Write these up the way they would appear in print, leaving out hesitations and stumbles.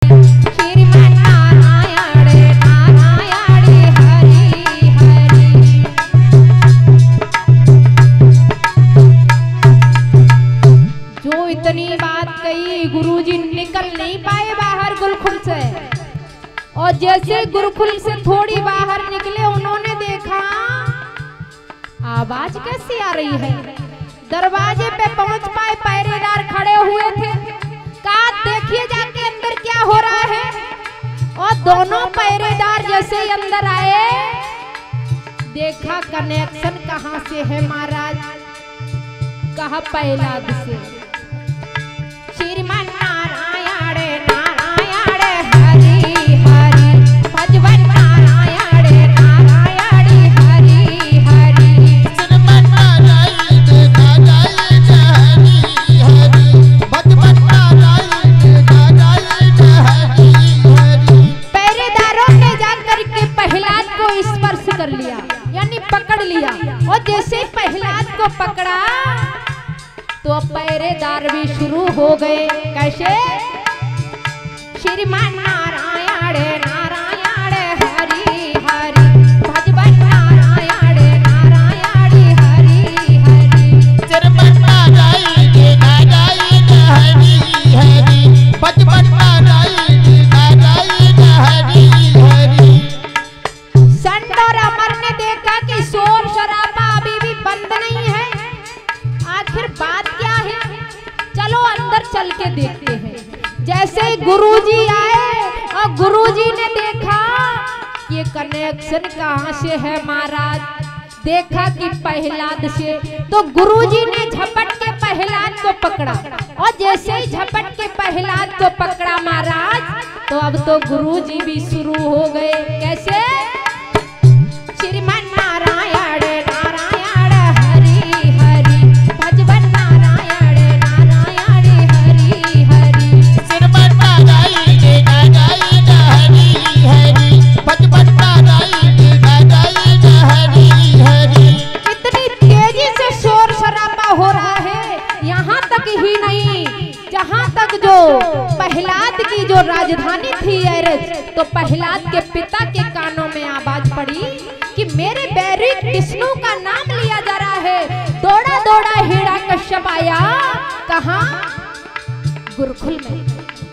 श्रीमान नारायण नारायण हरि हरि। जो इतनी बात कही, गुरुजी निकल नहीं पाए बाहर गुरुकुल से, और जैसे गुरुकुल से थोड़ी बाहर निकले उन्होंने देखा आवाज कैसी आ रही है। दरवाजे पे पहुंच पाए, पहरेदार खड़े हुए थे। कहा देखिए जाके अंदर क्या हो रहा है। और दोनों पहरेदार जैसे ही अंदर आए, देखा कनेक्शन कहां से है महाराज। कहा पहलाद से। श्रीमान नारायण नारायण हरि हरि, भजवन नारायण नारायण हरि हरि। श्रीमान नारायण नारायण हरि हरि, भजवन नारायण नारायण हरि हरि। पहरेदारों ने जाकर के पहलाद को स्पर्श कर लिया, यानी पकड़ लिया। और जैसे पहलाद को पकड़ा तो अब पहरेदार भी शुरू हो गए। कैसे? श्रीमान नारायण नारायण हरि हरि, भजवन नारायण नारायण हरि हरि। श्रीमान नारायण नारायण हरि हरि, भजवन नारायण नारायण हरि हरि। संत और अमर ने देखा कि शोर शराबा अभी भी बंद नहीं है। आखिर बात क्या है? चलो अंदर चल के देखते हैं। जैसे ही गुरुजी आए और गुरुजी ने देखा ये कनेक्शन कहां से है महाराज। देखा कि पहलाद से, तो गुरुजी ने झपट के पहलाद को पकड़ा। और जैसे ही झपट के पहलाद को पकड़ा महाराज, तो अब तो गुरुजी भी शुरू हो गए। कैसे? श्रीमान नारायण नारायण हरि हरि, भजवन नारायण नारायण हरि हरि। श्रीमान नारायण नारायण हरि हरि, भजवन नारायण नारायण हरि हरि। इतनी तेजी से शोर शराबा हो रहा है। यहाँ तक ही नहीं, जहाँ तक जो पहलाद की जो राजधानी थी एरज, तो पहलाद के पिता के कानों में आवाज पड़ी कि मेरे बैरी विष्णु का नाम लिया जा रहा है। दौड़ा दौड़ा हिरण्यकश्यप आया। कहाँ? गुरुकुल में।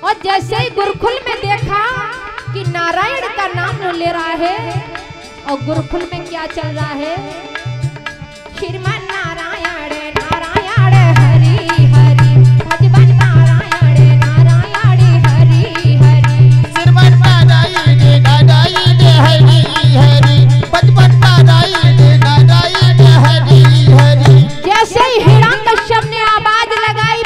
और जैसे ही गुरुकुल में देखा कि नारायण का नाम ले रहा है, और गुरुकुल में क्या चल रहा है? श्रीमान नारायण नारायण हरि हरि, भजवन नारायण नारायण हरि हरि। श्रीमान नारायण नारायण हरि हरि, भजवन नारायण नारायण हरि हरि। जैसे ही हिरण्यकश्यप ने आवाज लगाई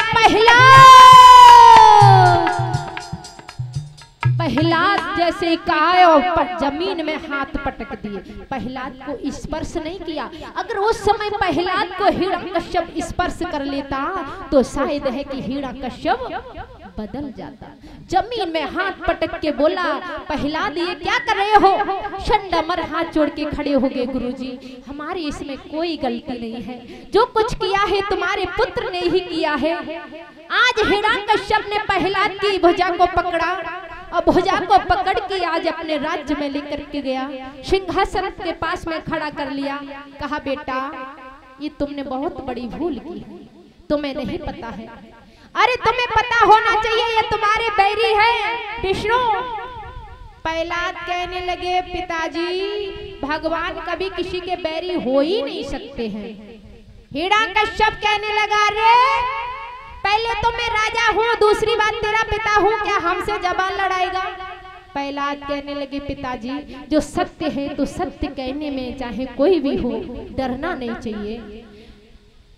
पहलाद जैसे ही कहा और जमीन में हाथ पटक दिए। पहलाद को स्पर्श नहीं किया। अगर उस समय पहलाद को हिरण्यकश्यप स्पर्श कर लेता तो शायद है कि हिरण्यकश्यप बदल जाता। जमीन में हाथ पटक के बोला, पहलाद ये क्या कर रहे हो? शंडमर हाथ जोड़ के खड़े हो गए। गुरुजी हमारी इसमें कोई गलती नहीं है, जो कुछ किया है तुम्हारे पुत्र ने ही किया है। आज हिरण्यकश्यप ने पहलाद की भुजा को पकड़ा और भुजा को पकड़ के आज अपने राज्य में लेकर के गया, सिंहासन के पास में खड़ा कर लिया। कहा बेटा ये तुमने बहुत बड़ी भूल की, तुम्हें नहीं पता है। अरे तुम्हें पता होना चाहिए, ये तुम्हारे बैरी है विष्णु। पहलाद कहने लगे पिताजी भगवान कभी किसी के बैरी हो ही नहीं सकते हैं। हिरण्यकश्यप कहने लगा रे पहले तो मैं राजा हूँ, दूसरी बात तेरा पिता हूँ, क्या हमसे जबान लड़ाएगा? पहलाद कहने लगे पिताजी जो सत्य है तो सत्य कहने में चाहे कोई भी हो डरना नहीं चाहिए।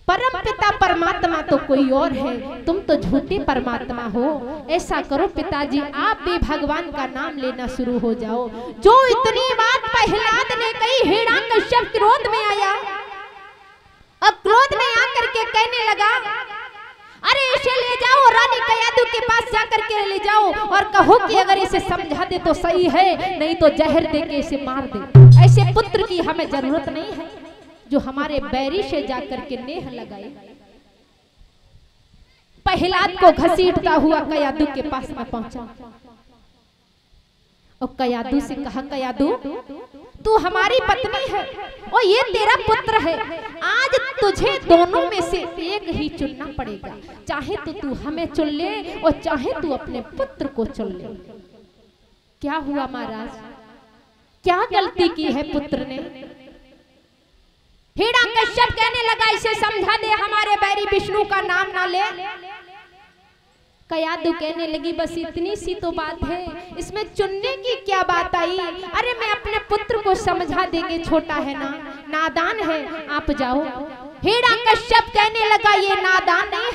परम पिता परमात्मा तो कोई और है, तुम तो झूठे परमात्मा हो। ऐसा करो पिताजी आप भी भगवान का नाम लेना शुरू हो जाओ। जो इतनी बात पहलाद ने कही, हिरण्यकश्यप क्रोध में आया। अब क्रोध में आकर के कहने लगा अरे इसे ले जाओ, रानी कयादू के पास जाकर के ले जाओ और कहो कि अगर इसे समझा दे तो सही है, नहीं तो जहर दे के इसे मार दे। ऐसे पुत्र की हमें जरूरत नहीं है जो हमारे बैरी से जाकर के नेह लगाए। पहलाद को घसीटता हुआ कयादू के पास में पहुंचा। और कयादू से कहा, कयादू तू हमारी पत्नी है और ये तेरा पुत्र है, आज तुझे दोनों में से एक ही चुनना पड़ेगा, चाहे तो तू हमें चुन ले और चाहे तू अपने पुत्र को चुन ले। क्या हुआ महाराज, क्या गलती की है पुत्र ने? हिरण्यकश्यप कहने लगा, इसे समझा दे हमारे बैरी विष्णु का नाम ना ले। कयादू कहने लगी, बस इतनी सी तो बात है, इसमें चुनने की क्या बात आई? अरे मैं अपने पुत्र को समझा देंगे, छोटा है ना, नादान है, आप जाओ। हिरण्यकश्यप कहने लगा, ये नादान नहीं